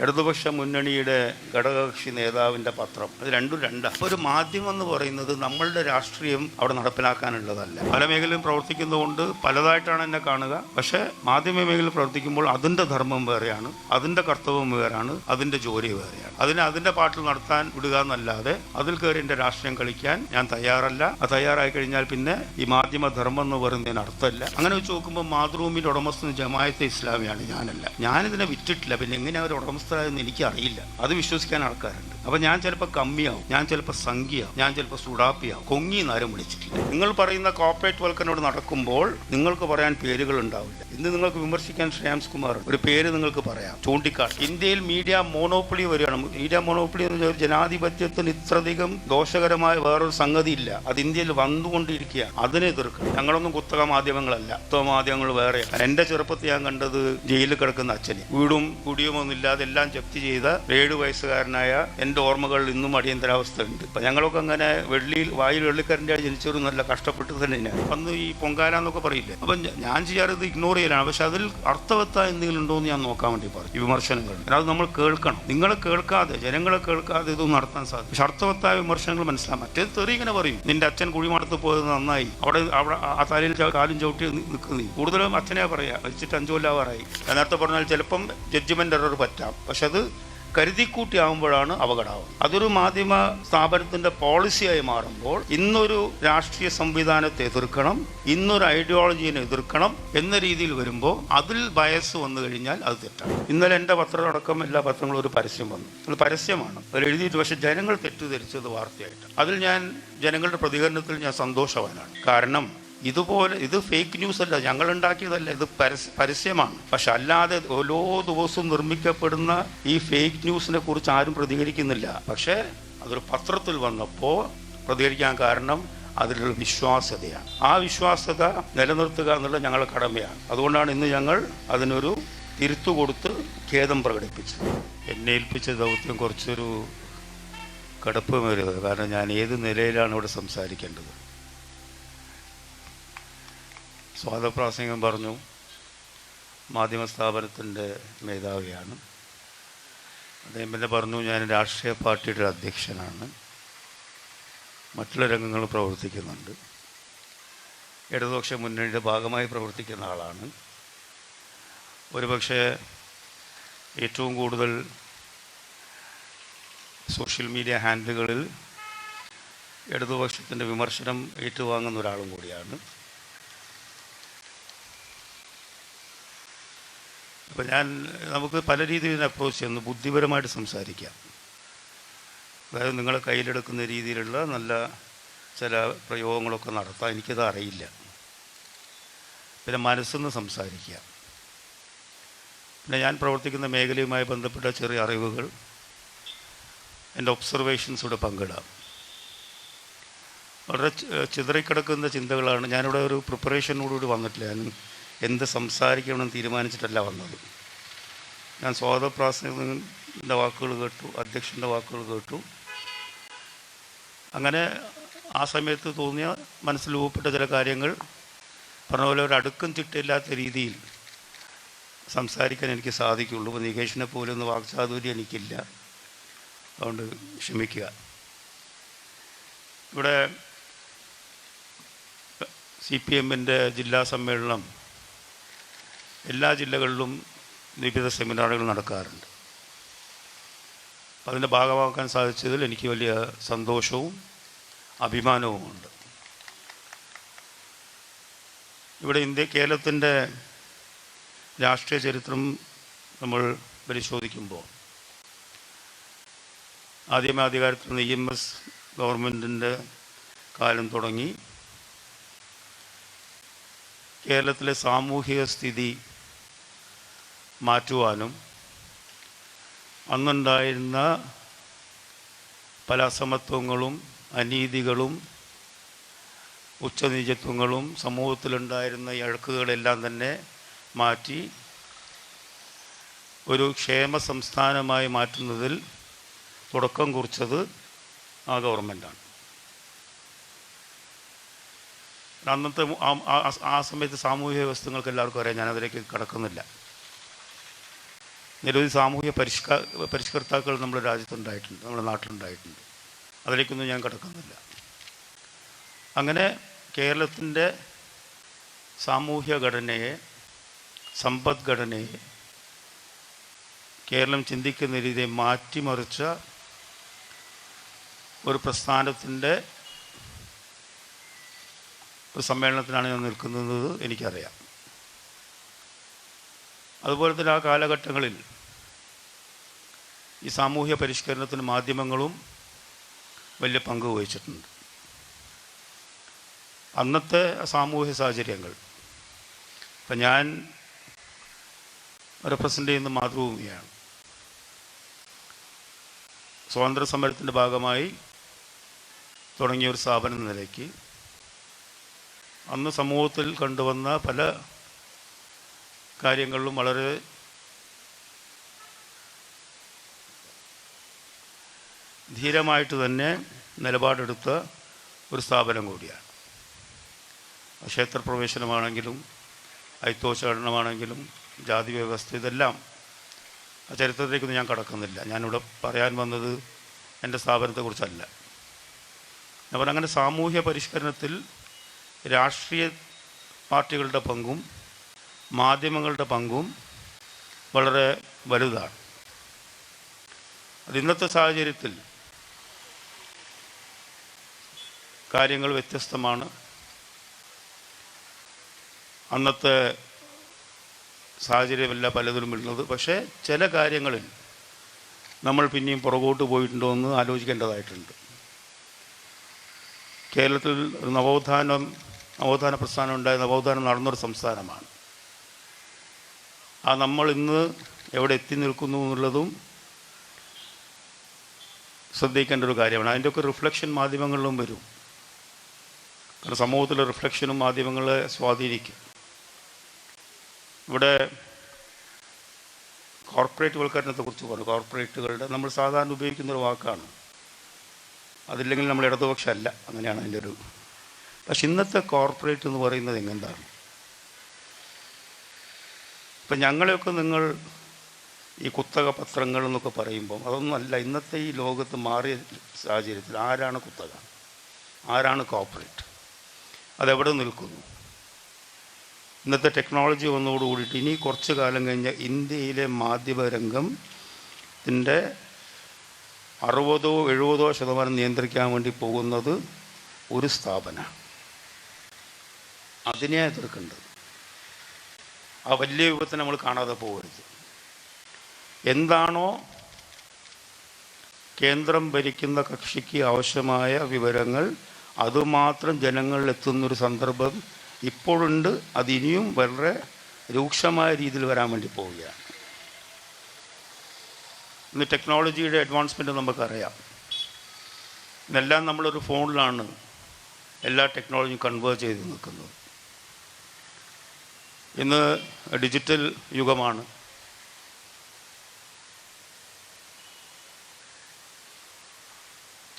ഇടതുപക്ഷ മുന്നണിയുടെ ഘടകകക്ഷി നേതാവിൻ്റെ പത്രം, അത് രണ്ടും രണ്ടാണ്. ഒരു മാധ്യമം എന്ന് പറയുന്നത് നമ്മളുടെ രാഷ്ട്രീയം അവിടെ നടപ്പിലാക്കാനുള്ളതല്ല. പല മേഖലയിലും പ്രവർത്തിക്കുന്നതുകൊണ്ട് പലതായിട്ടാണ് എന്നെ കാണുക. പക്ഷേ മാധ്യമ മേഖലയിൽ പ്രവർത്തിക്കുമ്പോൾ അതിൻ്റെ ധർമ്മം വേറെയാണ്, അതിൻ്റെ കർത്തവ്യം വേറെയാണ്, അതിൻ്റെ ജോലി വേറെയാണ്. അതിൻ്റെ പാട്ടിൽ നടത്താൻ വിടുക എന്നല്ലാതെ അതിൽ കയറി എൻ്റെ രാഷ്ട്രീയം കളിക്കാൻ ഞാൻ തയ്യാറല്ല. അത് തയ്യാറായി കഴിഞ്ഞാൽ പിന്നെ ഈ മാധ്യമ ധർമ്മം എന്ന് പറയുന്നതിന് അർത്ഥമില്ല. അങ്ങനെ വെച്ച് നോക്കുമ്പോൾ മാതൃഭൂമിയുടെ ഉടമസ്ഥൻ ജമാഅത്തെ ഇസ്ലാമിയാണ്, ഞാനല്ല. ഞാനിതിനെ വിറ്റിട്ടില്ല. പിന്നെ എങ്ങനെ അവർ ഉടമസ്ഥരായെന്ന് എനിക്കറിയില്ല. അത് വിശ്വസിക്കാൻ ആൾക്കാരുണ്ട്. അപ്പം ഞാൻ ചിലപ്പോൾ കമ്മിയാവും, ഞാൻ ചിലപ്പോൾ സംഖ്യയാവും, ഞാൻ ചിലപ്പോൾ സുഡാപ്പിയാവും. കൊങ്ങി എന്നാരും വിളിച്ചിട്ടില്ല. നിങ്ങൾ പറയുന്ന കോർപ്പറേറ്റ് വൽക്കനോട് നടക്കുമ്പോൾ നിങ്ങൾക്ക് പറയാൻ പേരുകൾ ഉണ്ടാവില്ല. ഇന്ന് നിങ്ങൾക്ക് വിമർശിക്കാൻ ശ്രേയാംസ് കുമാർ ഒരു പേര് നിങ്ങൾക്ക് പറയാം, ചൂണ്ടിക്കാട്ട്. ഇന്ത്യയിൽ മീഡിയ മോണോപ്പൊളി വരികയാണ്. മീഡിയ മോണോപ്പൊളി എന്ന് പറഞ്ഞാൽ ജനാധിപത്യത്തിന് ഇത്രയധികം ദോഷകരമായ വേറൊരു സംഗതി ഇല്ല. അത് ഇന്ത്യയിൽ വന്നുകൊണ്ടിരിക്കുക. അതിനെ എതിർക്കണം. ഞങ്ങളൊന്നും കുത്തക മാധ്യമങ്ങളല്ല, കുത്തക മാധ്യമങ്ങൾ വേറെ. എൻ്റെ ചെറുപ്പത്തിൽ ഞാൻ കണ്ടത് ജയിലിൽ കിടക്കുന്ന അച്ഛനെ, വീടും കുടിയുമൊന്നും ഇല്ലാതെ എല്ലാം ജപ്തി ചെയ്ത 7 വയസ്സുകാരനായ എൻ്റെ ഓർമ്മകൾ ഇന്നും അടിയന്തരാവസ്ഥ ഉണ്ട്. അപ്പം ഞങ്ങളൊക്കെ അങ്ങനെ വായിൽ വെള്ളിക്കരൻ്റെ ജനിച്ചൊരു നല്ല കഷ്ടപ്പെട്ട് തന്നെയാണ്. അന്ന് ഈ പൊങ്കാല എന്നൊക്കെ പറയില്ലേ. അപ്പം ഞാൻ ചെയ്യാറത് ഇഗ്നോർ ചെയ്യലാണ്. പക്ഷെ അതിൽ അർത്ഥവത്തായ എന്തെങ്കിലും ഉണ്ടോ എന്ന് ഞാൻ നോക്കാൻ വേണ്ടി പറയും. ഈ വിമർശനങ്ങൾ അത് നമ്മൾ കേൾക്കണം. നിങ്ങളെ കേൾക്കാതെ, ജനങ്ങളെ കേൾക്കാതെ ഇതൊന്നും നടത്താൻ സാധിക്കും. പക്ഷെ അർത്ഥവത്തായ വിമർശനങ്ങൾ മനസ്സിലാവും. മറ്റേത് തെറി ഇങ്ങനെ പറയും, നിന്റെ അച്ഛൻ കുഴിമാടത്ത് പോയത് നന്നായി, അവിടെ ആ തലയിൽ കാലും ചവിട്ടി നിൽക്കുന്നീ. കൂടുതലും അച്ഛനെ പറയാ, വെച്ചിട്ട് 5 കൊല്ലാവാറായി. നേരത്തെ പറഞ്ഞാൽ ചിലപ്പം ജഡ്ജ്മെന്റ് എറർ പറ്റാം. പക്ഷെ അത് കരുതിക്കൂട്ടി ആകുമ്പോഴാണ് അപകടമാവുന്നത്. അതൊരു മാധ്യമ സ്ഥാപനത്തിൻ്റെ പോളിസിയായി മാറുമ്പോൾ ഇന്നൊരു രാഷ്ട്രീയ സംവിധാനത്തെ എതിർക്കണം, ഇന്നൊരു ഐഡിയോളജീനെ എതിർക്കണം എന്ന രീതിയിൽ വരുമ്പോൾ അതിൽ ബയസ് വന്നു കഴിഞ്ഞാൽ അത് തെറ്റാണ്. ഇന്നലെ എൻ്റെ പത്രമടക്കം എല്ലാ പത്രങ്ങളും ഒരു പരസ്യം വന്നു. അത് പരസ്യമാണ്, അതിൽ എഴുതിയിട്ട്. പക്ഷേ ജനങ്ങൾ തെറ്റിദ്ധരിച്ചത് വാർത്തയായിട്ട്. അതിൽ ഞാൻ ജനങ്ങളുടെ പ്രതികരണത്തിൽ ഞാൻ സന്തോഷവാനാണ്. കാരണം ഇത് ഫേക്ക് ന്യൂസ് അല്ല, ഞങ്ങൾ ഉണ്ടാക്കിയതല്ല, ഇത് പരസ്യമാണ്. പക്ഷെ അല്ലാതെ ഓരോ ദിവസവും നിർമ്മിക്കപ്പെടുന്ന ഈ ഫേക്ക് ന്യൂസിനെ കുറിച്ച് ആരും പ്രതികരിക്കുന്നില്ല. പക്ഷേ അതൊരു പത്രത്തിൽ വന്നപ്പോൾ പ്രതികരിക്കാൻ കാരണം അതിലുള്ള വിശ്വാസ്യതയാണ്. ആ വിശ്വാസ്യത നിലനിർത്തുക എന്നുള്ളത് ഞങ്ങളുടെ കടമയാണ്. അതുകൊണ്ടാണ് ഇന്ന് ഞങ്ങൾ അതിനൊരു തിരുത്തു കൊടുത്ത് ഖേദം പ്രകടിപ്പിച്ചത്. എന്നെ ഏൽപ്പിച്ച ദൗത്യം കുറച്ചൊരു കടുപ്പമേറിയത്. കാരണം ഞാൻ ഏത് നിലയിലാണ് ഇവിടെ സംസാരിക്കേണ്ടത്. സ്വാഗതപ്രാസംഗം പറഞ്ഞു, മാധ്യമ സ്ഥാപനത്തിൻ്റെ മേധാവിയാണ് അദ്ദേഹം. പിന്നെ പറഞ്ഞു ഞാൻ രാഷ്ട്രീയ പാർട്ടിയുടെ അധ്യക്ഷനാണ്, മറ്റുള്ള രംഗങ്ങൾ പ്രവർത്തിക്കുന്നുണ്ട്, ഇടതുപക്ഷ മുന്നണിയുടെ ഭാഗമായി പ്രവർത്തിക്കുന്ന ആളാണ്. ഒരുപക്ഷെ ഏറ്റവും കൂടുതൽ സോഷ്യൽ മീഡിയ ഹാൻഡിലുകളിൽ ഇടതുപക്ഷത്തിൻ്റെ വിമർശനം ഏറ്റുവാങ്ങുന്ന ഒരാളും കൂടിയാണ്. അപ്പോൾ നമുക്ക് പല രീതിയിൽ അപ്രോച്ച് ചെയ്യുന്നു, ബുദ്ധിപരമായിട്ട് സംസാരിക്കാം. അതായത് നിങ്ങളെ കയ്യിലെടുക്കുന്ന രീതിയിലുള്ള നല്ല ചില പ്രയോഗങ്ങളൊക്കെ നടത്താം. എനിക്കത് അറിയില്ല. പിന്നെ മനസ്സെന്ന് സംസാരിക്കുക. പിന്നെ ഞാൻ പ്രവർത്തിക്കുന്ന മേഖലയുമായി ബന്ധപ്പെട്ട ചെറിയ അറിവുകൾ, എൻ്റെ ഒബ്സർവേഷൻസ് ഇവിടെ പങ്കിടാം. വളരെ ചിതറിക്കിടക്കുന്ന ചിന്തകളാണ്. ഞാനിവിടെ ഒരു പ്രിപ്പറേഷനോടുകൂടി വന്നിട്ടില്ല. ഞാൻ എന്ത് സംസാരിക്കണമെന്ന് തീരുമാനിച്ചിട്ടല്ല വന്നത്. ഞാൻ സ്വാഗതപ്രാസംഗത്തിൻ്റെ വാക്കുകൾ കേട്ടു, അധ്യക്ഷൻ്റെ വാക്കുകൾ കേട്ടു. അങ്ങനെ ആ സമയത്ത് തോന്നിയ മനസ്സിൽ രൂപപ്പെട്ട ചില കാര്യങ്ങൾ പറഞ്ഞ പോലെ ഒരു അടുക്കും ചിട്ടയില്ലാത്ത രീതിയിൽ സംസാരിക്കാൻ എനിക്ക് സാധിക്കുള്ളൂ. ഇപ്പോൾ നികേഷിനെ പോലെ ഒന്ന് വാക്ചാതുര്യം എനിക്കില്ല, അതുകൊണ്ട് ക്ഷമിക്കുക. ഇവിടെ CPM-ൻ്റെ ജില്ലാ സമ്മേളനം എല്ലാ ജില്ലകളിലും വിവിധ സെമിനാറുകൾ നടക്കാറുണ്ട്. അതിൻ്റെ ഭാഗമാക്കാൻ സാധിച്ചതിൽ എനിക്ക് വലിയ സന്തോഷവും അഭിമാനവുമുണ്ട്. ഇവിടെ കേരളത്തിൻ്റെ രാഷ്ട്രീയ ചരിത്രം നമ്മൾ പരിശോധിക്കുമ്പോൾ ആദ്യമേ അധികാരത്തിൽ നിന്ന് EMS ഗവൺമെൻറ്റിൻ്റെ കാലം തുടങ്ങി കേരളത്തിലെ സാമൂഹിക സ്ഥിതി മാറ്റുവാനും അന്നുണ്ടായിരുന്ന പല അസമത്വങ്ങളും അനീതികളും ഉച്ചനീചത്വങ്ങളും സമൂഹത്തിലുണ്ടായിരുന്ന ഇഴക്കുകളെല്ലാം തന്നെ മാറ്റി ഒരു ക്ഷേമ സംസ്ഥാനമായി മാറ്റുന്നതിൽ തുടക്കം കുറിച്ചത് ആ ഗവൺമെൻറ്റാണ്. അന്നത്തെ ആ സമയത്ത് സാമൂഹിക വ്യവസ്ഥകൾക്ക് എല്ലാവർക്കും അറിയാം, ഞാനതിലേക്ക് കടക്കുന്നില്ല. നിരവധി സാമൂഹ്യ പരിഷ്കർത്താക്കൾ നമ്മുടെ രാജ്യത്തുണ്ടായിട്ടുണ്ട്, നമ്മുടെ നാട്ടിലുണ്ടായിട്ടുണ്ട്. അതിലേക്കൊന്നും ഞാൻ കടക്കുന്നില്ല. അങ്ങനെ കേരളത്തിൻ്റെ സാമൂഹ്യ ഘടനയെ, സമ്പദ്ഘടനയെ, കേരളം ചിന്തിക്കുന്ന രീതിയെ മാറ്റിമറിച്ച ഒരു പ്രസ്ഥാനത്തിൻ്റെ ഒരു സമ്മേളനത്തിനാണ് ഞാൻ നിൽക്കുന്നത്. എനിക്കറിയാം. അതുപോലെ തന്നെ ആ കാലഘട്ടങ്ങളിൽ ഈ സാമൂഹ്യ പരിഷ്കരണത്തിന് മാധ്യമങ്ങളും വലിയ പങ്ക് വഹിച്ചിട്ടുണ്ട്. അന്നത്തെ സാമൂഹ്യ സാഹചര്യങ്ങൾ, ഇപ്പം ഞാൻ റെപ്രസെൻ്റ് ചെയ്യുന്ന മാതൃഭൂമിയാണ്. സ്വാതന്ത്ര്യ സമരത്തിൻ്റെ ഭാഗമായി തുടങ്ങിയ ഒരു സ്ഥാപനം എന്ന നിലയ്ക്ക് അന്ന് സമൂഹത്തിൽ കണ്ടുവന്ന പല കാര്യങ്ങളിലും വളരെ ധീരമായിട്ട് തന്നെ നിലപാടെടുത്ത ഒരു സ്ഥാപനം കൂടിയാണ്. ക്ഷേത്രപ്രവേശനമാണെങ്കിലും അയിത്തോച്ചാടനമാണെങ്കിലും ജാതി വ്യവസ്ഥ, ഇതെല്ലാം ആ ചരിത്രത്തിലേക്കൊന്നും ഞാൻ കടക്കുന്നില്ല. ഞാനിവിടെ പറയാൻ വന്നത് എൻ്റെ സ്ഥാപനത്തെക്കുറിച്ചല്ല. ഞാൻ അങ്ങനെ സാമൂഹ്യ പരിഷ്കരണത്തിൽ രാഷ്ട്രീയ പാർട്ടികളുടെ പങ്കും മാധ്യമങ്ങളുടെ പങ്കും വളരെ വലുതാണ്. അത് ഇന്നത്തെ സാഹചര്യത്തിൽ കാര്യങ്ങൾ വ്യത്യസ്തമാണ്. അന്നത്തെ സാഹചര്യമല്ല പലതിലും വരുന്നത്. പക്ഷേ ചില കാര്യങ്ങളിൽ നമ്മൾ പിന്നെയും പുറകോട്ട് പോയിട്ടുണ്ടോ എന്ന് ആലോചിക്കേണ്ടതായിട്ടുണ്ട്. കേരളത്തിൽ ഒരു നവോത്ഥാന പ്രസ്ഥാനം ഉണ്ടായ, നവോത്ഥാനം നടന്നൊരു സംസ്ഥാനമാണ്. ആ നമ്മൾ ഇന്ന് എവിടെ എത്തി നിൽക്കുന്നു എന്നുള്ളതും ശ്രദ്ധിക്കേണ്ട ഒരു കാര്യമാണ്. അതിൻ്റെയൊക്കെ റിഫ്ലക്ഷൻ മാധ്യമങ്ങളിലും വരും. കാരണം സമൂഹത്തിലെ റിഫ്ലക്ഷനും മാധ്യമങ്ങളെ സ്വാധീനിക്കും. ഇവിടെ കോർപ്പറേറ്റ് വൽക്കരണത്തെക്കുറിച്ച് പറഞ്ഞു. കോർപ്പറേറ്റുകളുടെ നമ്മൾ സാധാരണ ഉപയോഗിക്കുന്നൊരു വാക്കാണ്. അതില്ലെങ്കിൽ നമ്മൾ ഇടതുപക്ഷമല്ല, അങ്ങനെയാണ് അതിൻ്റെ ഒരു. പക്ഷെ ഇന്നത്തെ കോർപ്പറേറ്റ് എന്ന് പറയുന്നത് എങ്ങനെയാണ്? ഇപ്പം ഞങ്ങളെയൊക്കെ നിങ്ങൾ ഈ കുത്തക പത്രങ്ങൾ എന്നൊക്കെ പറയുമ്പം അതൊന്നും അല്ല. ഇന്നത്തെ ഈ ലോകത്ത് മാറിയ സാഹചര്യത്തിൽ ആരാണ് കുത്തക, ആരാണ് കോർപ്പറേറ്റ്, അതെവിടെ നിൽക്കുന്നു? ഇന്നത്തെ ടെക്നോളജി വന്നതോടുകൂടിയിട്ട് ഇനി കുറച്ച് കാലം കഴിഞ്ഞ് ഇന്ത്യയിലെ മാധ്യമരംഗത്തിൻ്റെ 60-70% നിയന്ത്രിക്കാൻ വേണ്ടി പോകുന്നത് ഒരു സ്ഥാപനമാണ്. അതിനെ എതിർക്കേണ്ടത്. ആ വലിയ വിപത്തെ നമ്മൾ കാണാതെ പോകരുത്. എന്താണോ കേന്ദ്രം ഭരിക്കുന്ന കക്ഷിക്ക് ആവശ്യമായ വിവരങ്ങൾ അതുമാത്രം ജനങ്ങളിൽ എത്തുന്നൊരു സന്ദർഭം ഇപ്പോഴുണ്ട്. അതിനിയും വളരെ രൂക്ഷമായ രീതിയിൽ വരാൻ വേണ്ടി പോവുകയാണ്. ഇന്ന് ടെക്നോളജിയുടെ അഡ്വാൻസ്മെൻറ്റ് നമുക്കറിയാം. ഇന്നെല്ലാം നമ്മളൊരു ഫോണിലാണ് എല്ലാ ടെക്നോളജിയും കൺവേർട്ട് ചെയ്ത് നിൽക്കുന്നത്. ഇന്ന് ഡിജിറ്റൽ യുഗമാണ്.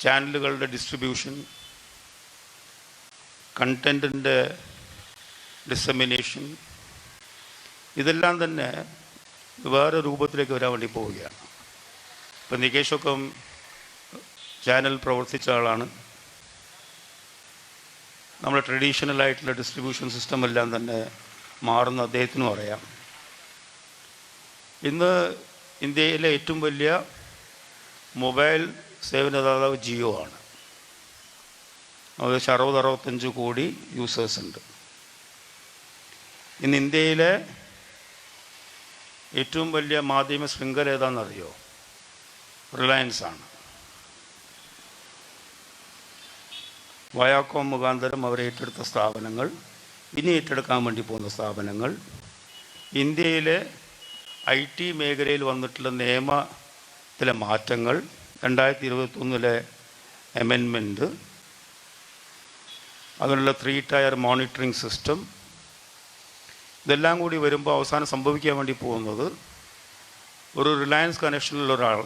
ചാനലുകളുടെ ഡിസ്ട്രിബ്യൂഷൻ, കണ്ടൻറ്റിൻ്റെ ഡിസമിനേഷൻ, ഇതെല്ലാം തന്നെ വേറെ രൂപത്തിലേക്ക് വരാൻ വേണ്ടി പോവുകയാണ്. ഇപ്പം നികേഷൊക്കെ ചാനൽ പ്രവർത്തിച്ച ആളാണ്. നമ്മുടെ ട്രഡീഷണലായിട്ടുള്ള ഡിസ്ട്രിബ്യൂഷൻ സിസ്റ്റം എല്ലാം തന്നെ മാറുന്ന അദ്ദേഹത്തിനും അറിയാം. ഇന്ന് ഇന്ത്യയിലെ ഏറ്റവും വലിയ മൊബൈൽ സേവനദാതാവ് ജിയോ ആണ്. ഏകദേശം 60-65 കോടി യൂസേഴ്സ് ഉണ്ട്. ഇന്ന് ഇന്ത്യയിലെ ഏറ്റവും വലിയ മാധ്യമ ശൃംഖല ഏതാണെന്നറിയോ? റിലയൻസ് ആണ്. വയാക്കോം മുഖാന്തരം അവർ ഏറ്റെടുത്ത സ്ഥാപനങ്ങൾ, ഇനി ഏറ്റെടുക്കാൻ വേണ്ടി പോകുന്ന സ്ഥാപനങ്ങൾ, ഇന്ത്യയിലെ IT മേഖലയിൽ വന്നിട്ടുള്ള നിയമത്തിലെ മാറ്റങ്ങൾ, 2021 അമെൻമെൻറ്റ്, അതിനുള്ള 3 ടയർ മോണിറ്ററിംഗ് സിസ്റ്റം, ഇതെല്ലാം കൂടി വരുമ്പോൾ അവസാനം സംഭവിക്കാൻ വേണ്ടി പോകുന്നത് ഒരു റിലയൻസ് കണക്ഷനിലുള്ള ഒരാൾ,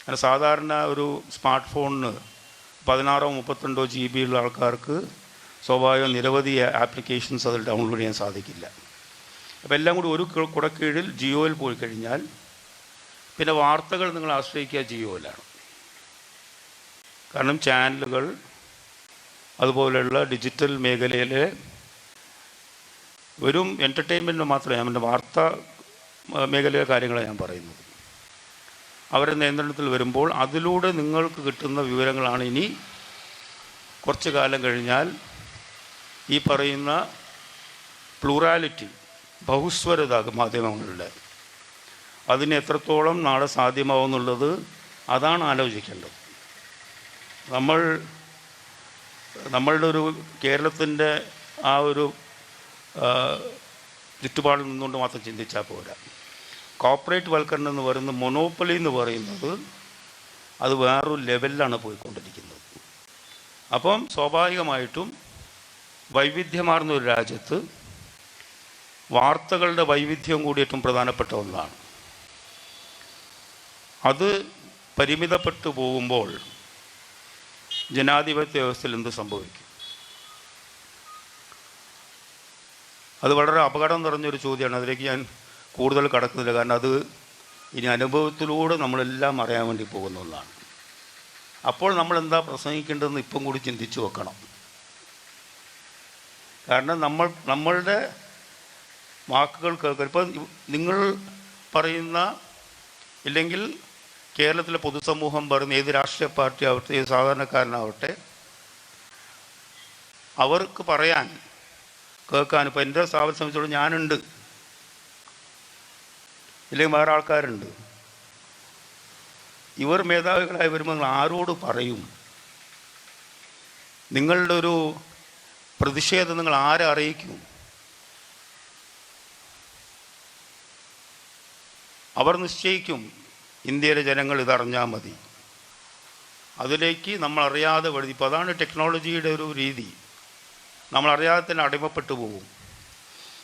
അങ്ങനെ സാധാരണ ഒരു സ്മാർട്ട് ഫോണിന് 16-32 GB ഉള്ള ആൾക്കാർക്ക് സ്വാഭാവികം നിരവധി ആപ്ലിക്കേഷൻസ് അതിൽ ഡൗൺലോഡ് ചെയ്യാൻ സാധിക്കില്ല. അപ്പോൾ എല്ലാം കൂടി ഒരു കുടക്കീഴിൽ ജിയോയിൽ പോയി കഴിഞ്ഞാൽ പിന്നെ വാർത്തകൾ നിങ്ങൾ ആശ്രയിക്കുക ചെയ്യുമല്ല. കാരണം ചാനലുകൾ അതുപോലെയുള്ള ഡിജിറ്റൽ മേഖലയിലെ വെറും എൻ്റർടൈൻമെൻറ്റിന് മാത്രമേ ഞാൻ വാർത്താ മേഖലയിലെ കാര്യങ്ങളാണ് ഞാൻ പറയുന്നത്. അവരുടെ നിയന്ത്രണത്തിൽ വരുമ്പോൾ അതിലൂടെ നിങ്ങൾക്ക് കിട്ടുന്ന വിവരങ്ങളാണ് ഇനി കുറച്ച് കാലം കഴിഞ്ഞാൽ ഈ പറയുന്ന പ്ലൂറാലിറ്റി, ബഹുസ്വരത മാധ്യമങ്ങളുടെ അതിന് എത്രത്തോളം നാളെ സാധ്യമാവുമെന്നുള്ളത് അതാണ് ആലോചിക്കേണ്ടത്. നമ്മളുടെ ഒരു കേരളത്തിൻ്റെ ആ ഒരു ചുറ്റുപാടിൽ നിന്നുകൊണ്ട് മാത്രം ചിന്തിച്ചാൽ പോരാ. കോർപ്പറേറ്റ് വൽക്കരണം എന്ന് പറയുന്നത്, മൊണോപ്പൊളി എന്ന് പറയുന്നത് അത് വേറൊരു ലെവലിലാണ് പോയിക്കൊണ്ടിരിക്കുന്നത്. അപ്പം സ്വാഭാവികമായിട്ടും വൈവിധ്യമാർന്ന ഒരു രാജ്യത്ത് വാർത്തകളുടെ വൈവിധ്യം കൂടി ഏറ്റവും പ്രധാനപ്പെട്ട ഒന്നാണ്. അത് പരിമിതപ്പെട്ടു പോകുമ്പോൾ ജനാധിപത്യ വ്യവസ്ഥയിൽ എന്ത് സംഭവിക്കും? അത് വളരെ അപകടം നിറഞ്ഞൊരു ചോദ്യമാണ്. അതിലേക്ക് ഞാൻ കൂടുതൽ കടക്കുന്നില്ല. കാരണം അത് ഇനി അനുഭവത്തിലൂടെ നമ്മളെല്ലാം അറിയാൻ വേണ്ടി പോകുന്ന ഒന്നാണ്. അപ്പോൾ നമ്മൾ എന്താ പ്രസംഗിക്കേണ്ടതെന്ന് ഇപ്പം കൂടി ചിന്തിച്ചു വെക്കണം. കാരണം നമ്മളുടെ വാക്കുകൾ കേൾക്കുക. ഇപ്പം നിങ്ങൾ പറയുന്ന, ഇല്ലെങ്കിൽ കേരളത്തിലെ പൊതുസമൂഹം പറയുന്ന ഏത് രാഷ്ട്രീയ പാർട്ടി ആവട്ടെ, ഏത് സാധാരണക്കാരനാവട്ടെ, അവർക്ക് പറയാൻ കേൾക്കാൻ ഇപ്പോൾ എൻ്റെ സ്ഥാപനം സംബന്ധിച്ചോളം ഞാനുണ്ട്, ഇല്ലെങ്കിൽ വേറെ ആൾക്കാരുണ്ട്. ഇവർ മേധാവികളായി വരുമ്പോൾ നിങ്ങൾ ആരോട് പറയും? നിങ്ങളുടെ ഒരു പ്രതിഷേധം നിങ്ങൾ ആരെ അറിയിക്കും? അവർ നിശ്ചയിക്കും ഇന്ത്യയിലെ ജനങ്ങൾ ഇതറിഞ്ഞാൽ മതി. അതിലേക്ക് നമ്മളറിയാതെ വഴുതി. ഇപ്പോൾ അതാണ് ടെക്നോളജിയുടെ ഒരു രീതി. നമ്മളറിയാതെ തന്നെ അടിമപ്പെട്ടു പോകും.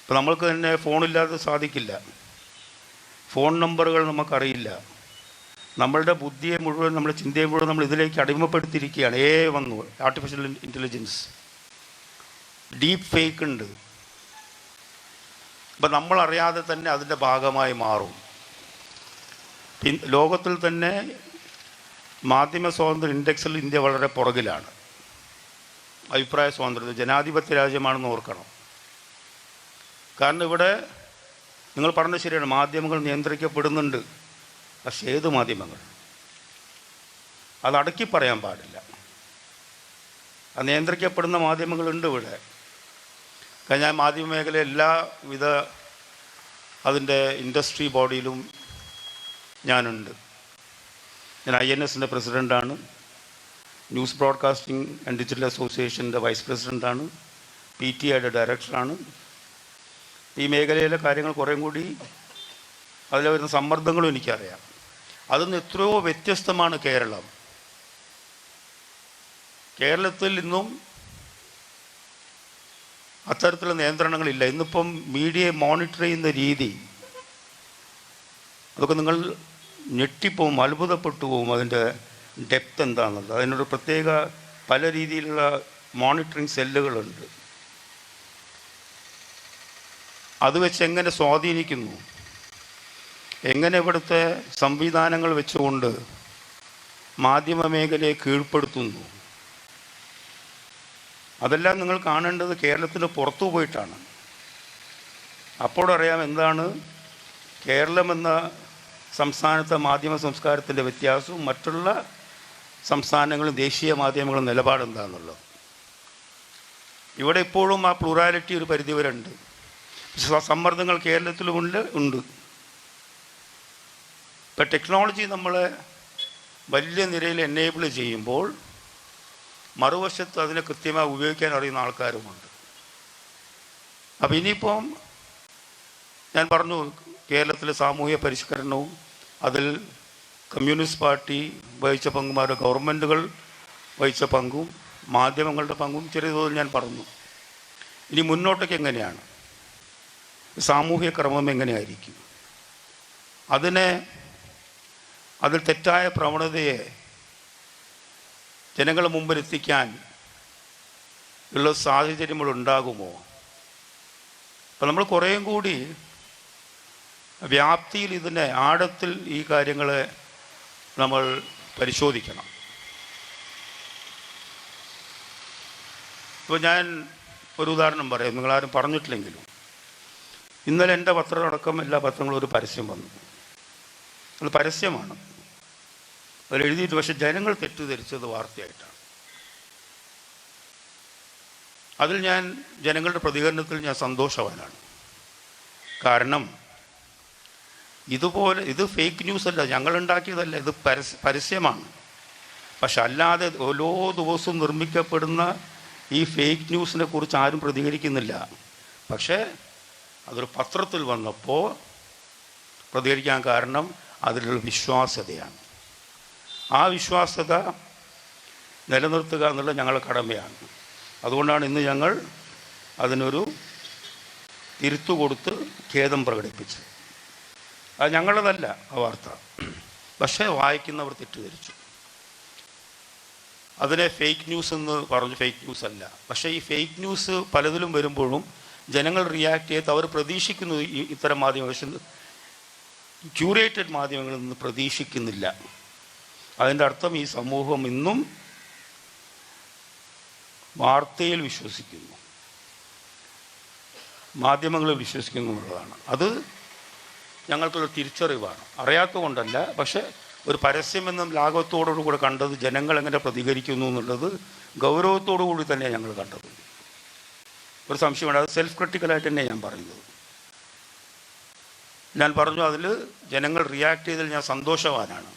ഇപ്പോൾ നമ്മൾക്ക് തന്നെ ഫോണില്ലാതെ സാധിക്കില്ല. ഫോൺ നമ്പറുകൾ നമുക്കറിയില്ല. നമ്മളുടെ ബുദ്ധിയെ മുഴുവൻ, നമ്മുടെ ചിന്തയെ മുഴുവൻ നമ്മൾ ഇതിലേക്ക് അടിമപ്പെടുത്തിയിരിക്കുകയാണ്. വന്നു ആർട്ടിഫിഷ്യൽ ഇൻ്റലിജൻസ്, ഡീപ്പ് ഫേക്ക് ഉണ്ട്. അപ്പം നമ്മളറിയാതെ തന്നെ അതിൻ്റെ ഭാഗമായി മാറും. ലോകത്തിൽ തന്നെ മാധ്യമ സ്വാതന്ത്ര്യ ഇൻഡെക്സിൽ ഇന്ത്യ വളരെ പുറകിലാണ്. അഭിപ്രായ സ്വാതന്ത്ര്യം, ജനാധിപത്യ രാജ്യമാണെന്ന് ഓർക്കണം. കാരണം ഇവിടെ നിങ്ങൾ പറഞ്ഞത് ശരിയാണ്, മാധ്യമങ്ങൾ നിയന്ത്രിക്കപ്പെടുന്നുണ്ട്. പക്ഷേ ഏത് മാധ്യമങ്ങൾ? അത് അടക്കി പറയാൻ പാടില്ല. അത് നിയന്ത്രിക്കപ്പെടുന്ന മാധ്യമങ്ങളുണ്ട് ഇവിടെ. കാരണം ഞാൻ മാധ്യമ മേഖല എല്ലാവിധ അതിൻ്റെ ഇൻഡസ്ട്രി ബോഡിയിലും ഞാനുണ്ട്. ഞാൻ INS പ്രസിഡൻ്റാണ്, ന്യൂസ് ബ്രോഡ്കാസ്റ്റിംഗ് ആൻഡ് ഡിജിറ്റൽ അസോസിയേഷൻ്റെ വൈസ് പ്രസിഡൻ്റാണ്, PTIയുടെ ഡയറക്ടറാണ്. ഈ മേഖലയിലെ കാര്യങ്ങൾ കുറേം കൂടി അതിൽ വരുന്ന സമ്മർദ്ദങ്ങളും എനിക്കറിയാം. അതിൽ നിന്ന് എത്രയോ വ്യത്യസ്തമാണ് കേരളം. കേരളത്തിൽ ഇന്നും അത്തരത്തിലുള്ള നിയന്ത്രണങ്ങളില്ല. ഇന്നിപ്പം മീഡിയയെ മോണിറ്റർ ചെയ്യുന്ന രീതി, അതൊക്കെ നിങ്ങൾ ഞെട്ടിപ്പോവും, അത്ഭുതപ്പെട്ടു പോവും. അതിൻ്റെ ഡെപ്ത് എന്താണെന്നുള്ളത്. അതിനൊരു പ്രത്യേക പല രീതിയിലുള്ള മോണിറ്ററിങ് സെല്ലുകളുണ്ട്. അത് വെച്ച് എങ്ങനെ സ്വാധീനിക്കുന്നു, എങ്ങനെ ഇവിടുത്തെ സംവിധാനങ്ങൾ വെച്ചുകൊണ്ട് മാധ്യമ മേഖലയെ കീഴ്പ്പെടുത്തുന്നു, അതെല്ലാം നിങ്ങൾ കാണേണ്ടത് കേരളത്തിന് പുറത്തു പോയിട്ടാണ്. അപ്പോഴറിയാം എന്താണ് കേരളമെന്ന സംസ്ഥാനത്തെ മാധ്യമ സംസ്കാരത്തിൻ്റെ വ്യത്യാസവും മറ്റുള്ള സംസ്ഥാനങ്ങളും ദേശീയ മാധ്യമങ്ങളും നിലപാടെന്താണെന്നുള്ളത്. ഇവിടെ ഇപ്പോഴും ആ പ്ലൂറാലിറ്റി ഒരു പരിധിവരെ ഉണ്ട്. പക്ഷേ സമ്മർദ്ദങ്ങൾ കേരളത്തിലുമുണ്ട്. ഇപ്പം ടെക്നോളജി നമ്മളെ വലിയ നിരയിൽ എനേബിൾ ചെയ്യുമ്പോൾ മറുവശത്ത് അതിനെ കൃത്യമായി ഉപയോഗിക്കാൻ അറിയുന്ന ആൾക്കാരുമുണ്ട്. അപ്പം ഇനിയിപ്പം ഞാൻ പറഞ്ഞു, കേരളത്തിലെ സാമൂഹ്യ പരിഷ്കരണവും അതിൽ കമ്മ്യൂണിസ്റ്റ് പാർട്ടി വഹിച്ച പങ്കും അവരുടെ ഗവൺമെൻറ്റുകൾ വഹിച്ച പങ്കും മാധ്യമങ്ങളുടെ പങ്കും ചെറിയ തോതിൽ ഞാൻ പറഞ്ഞു. ഇനി മുന്നോട്ടേക്ക് എങ്ങനെയാണ്, സാമൂഹ്യ ക്രമം എങ്ങനെയായിരിക്കും, അതിൽ തെറ്റായ പ്രവണതയെ ജനങ്ങളുടെ മുമ്പിലെത്തിക്കാൻ ഉള്ള സാഹചര്യങ്ങൾ ഉണ്ടാകുമോ? അപ്പം നമ്മൾ കുറേയും കൂടി വ്യാപ്തിയിൽ ഇതിനെ ആഴത്തിൽ ഈ കാര്യങ്ങളെ നമ്മൾ പരിശോധിക്കണം. ഇപ്പോൾ ഞാൻ ഒരു ഉദാഹരണം പറയാം, നിങ്ങളാരും പറഞ്ഞിട്ടില്ലെങ്കിലും. ഇന്നലെ എൻ്റെ പത്രമടക്കം എല്ലാ പത്രങ്ങളും ഒരു പരസ്യം വന്നു. അത് പരസ്യമാണ്, അതിലെഴുതിയിട്ട്, പക്ഷെ ജനങ്ങൾ തെറ്റിദ്ധരിച്ചത് വാർത്തയായിട്ടാണ്. അതിൽ ഞാൻ ജനങ്ങളുടെ പ്രതികരണത്തിൽ ഞാൻ സന്തോഷവാനാണ്. കാരണം ഇത് ഫേക്ക് ന്യൂസ് അല്ല, ഞങ്ങളുണ്ടാക്കിയതല്ല, ഇത് പരസ്യമാണ്. പക്ഷെ അല്ലാതെ ഓരോ ദിവസവും നിർമ്മിക്കപ്പെടുന്ന ഈ ഫേക്ക് ന്യൂസിനെ കുറിച്ച് ആരും പ്രതികരിക്കുന്നില്ല. പക്ഷേ അതൊരു പത്രത്തിൽ വന്നപ്പോൾ പ്രതികരിക്കാൻ കാരണം അതിലുള്ള വിശ്വാസ്യതയാണ്. ആ വിശ്വാസ്യത നിലനിർത്തുക എന്നുള്ളത് ഞങ്ങളുടെ കടമയാണ്. അതുകൊണ്ടാണ് ഇന്ന് ഞങ്ങൾ അതിനൊരു തിരുത്തു കൊടുത്ത് ഖേദം പ്രകടിപ്പിച്ചത്. അത് ഞങ്ങളുടേതല്ല ആ വാർത്ത, പക്ഷേ വായിക്കുന്നവർ തെറ്റിദ്ധരിച്ചു. അതിനെ ഫേക്ക് ന്യൂസ് എന്ന് പറഞ്ഞു. ഫേക്ക് ന്യൂസ് അല്ല. പക്ഷേ ഈ ഫേക്ക് ന്യൂസ് പലതിലും വരുമ്പോഴും ജനങ്ങൾ റിയാക്ട് ചെയ്ത് അവർ പ്രതീക്ഷിക്കുന്നു ഇത്തരം മാധ്യമങ്ങൾ, ക്യൂറേറ്റഡ് മാധ്യമങ്ങളിൽ നിന്ന് പ്രതീക്ഷിക്കുന്നില്ല. അതിൻ്റെ അർത്ഥം ഈ സമൂഹം ഇന്നും വാർത്തയിൽ വിശ്വസിക്കുന്നു, മാധ്യമങ്ങളിൽ വിശ്വസിക്കുന്നു എന്നുള്ളതാണ്. അത് ഞങ്ങൾക്കൊരു തിരിച്ചറിവാണ്. അറിയാത്തത് കൊണ്ടല്ല, പക്ഷേ ഒരു പരസ്യമെന്ന ലാഘവത്തോടുകൂടി കണ്ടത് ജനങ്ങൾ എങ്ങനെ പ്രതികരിക്കുന്നു എന്നുള്ളത് ഗൗരവത്തോടു കൂടി തന്നെയാണ് ഞങ്ങൾ കണ്ടത്. ഒരു സംശയമാണ്, അത് സെൽഫ് ക്രിട്ടിക്കലായിട്ട് തന്നെ ഞാൻ പറയുന്നത്. ഞാൻ പറഞ്ഞു അതിൽ ജനങ്ങൾ റിയാക്ട് ചെയ്തതിൽ ഞാൻ സന്തോഷവാനാണ്.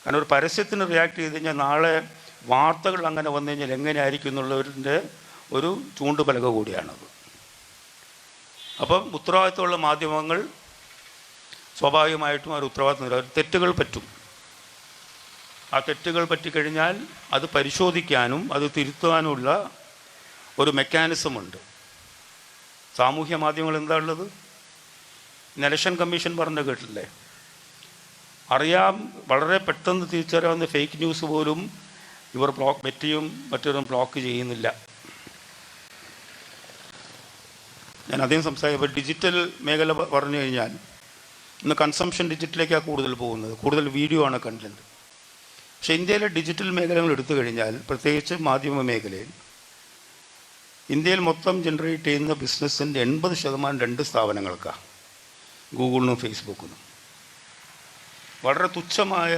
കാരണം ഒരു പരസ്യത്തിന് റിയാക്ട് ചെയ്ത് കഴിഞ്ഞാൽ നാളെ വാർത്തകൾ അങ്ങനെ വന്നു കഴിഞ്ഞാൽ എങ്ങനെയായിരിക്കും എന്നുള്ളവരുടെ ഒരു ചൂണ്ടുപലക കൂടിയാണത്. അപ്പം ഉത്തരവാദിത്തമുള്ള മാധ്യമങ്ങൾ സ്വാഭാവികമായിട്ടും അവർ ഉത്തരവാദിത്തം, തെറ്റുകൾ പറ്റും. ആ തെറ്റുകൾ പറ്റിക്കഴിഞ്ഞാൽ അത് പരിശോധിക്കാനും അത് തിരുത്താനുമുള്ള ഒരു മെക്കാനിസമുണ്ട്. സാമൂഹ്യ മാധ്യമങ്ങൾ എന്താ ഉള്ളത്? ഇലക്ഷൻ കമ്മീഷൻ പറഞ്ഞ കേട്ടില്ലേ? അറിയാം, വളരെ പെട്ടെന്ന് തിരിച്ചറിയാവുന്ന ഫേക്ക് ന്യൂസ് പോലും ഇവർ മെറ്റിയും മറ്റൊരു ബ്ലോക്ക് ചെയ്യുന്നില്ല. ഞാൻ അധികം സംസാരിക്കുമ്പോൾ ഡിജിറ്റൽ മേഖല പറഞ്ഞു കഴിഞ്ഞാൽ ഇന്ന് കൺസംഷൻ ഡിജിറ്റലിലേക്കാണ് കൂടുതൽ പോകുന്നത്, കൂടുതൽ വീഡിയോ ആണ് കണ്ടൻറ്റ്. പക്ഷേ ഇന്ത്യയിലെ ഡിജിറ്റൽ മേഖലകൾ എടുത്തു കഴിഞ്ഞാൽ, പ്രത്യേകിച്ച് മാധ്യമ മേഖലയിൽ, ഇന്ത്യയിൽ മൊത്തം ജനറേറ്റ് ചെയ്യുന്ന ബിസിനസ്സിൻ്റെ 80% രണ്ട് സ്ഥാപനങ്ങൾക്കാണ്, ഗൂഗിളിനും ഫേസ്ബുക്കിനും. വളരെ തുച്ഛമായ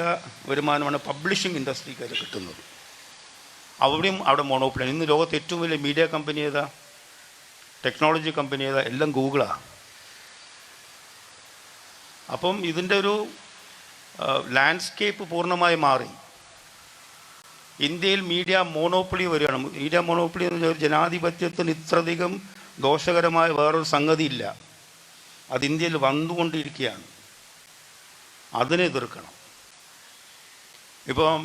വരുമാനമാണ് പബ്ലിഷിംഗ് ഇൻഡസ്ട്രിക്കാർ കിട്ടുന്നത്. അവിടെ മോണോപ്പൊളി. ഇന്ന് ലോകത്ത് ഏറ്റവും വലിയ മീഡിയ കമ്പനി ഏതാ? ടെക്നോളജി കമ്പനി ഏതാ? എല്ലാം ഗൂഗിളാണ്. അപ്പം ഇതിൻ്റെ ഒരു ലാൻഡ്സ്കേപ്പ് പൂർണ്ണമായി മാറി. ഇന്ത്യയിൽ മീഡിയ മോണോപ്പൊളി വരികയാണ്. മീഡിയ മോണോപ്പൊളി എന്ന് പറഞ്ഞാൽ ജനാധിപത്യത്തിന് ഇത്രയധികം ദോഷകരമായ വേറൊരു സംഗതിയില്ല. അത് ഇന്ത്യയിൽ വന്നുകൊണ്ടിരിക്കുകയാണ്. അതിനെ എതിർക്കണം. ഇപ്പം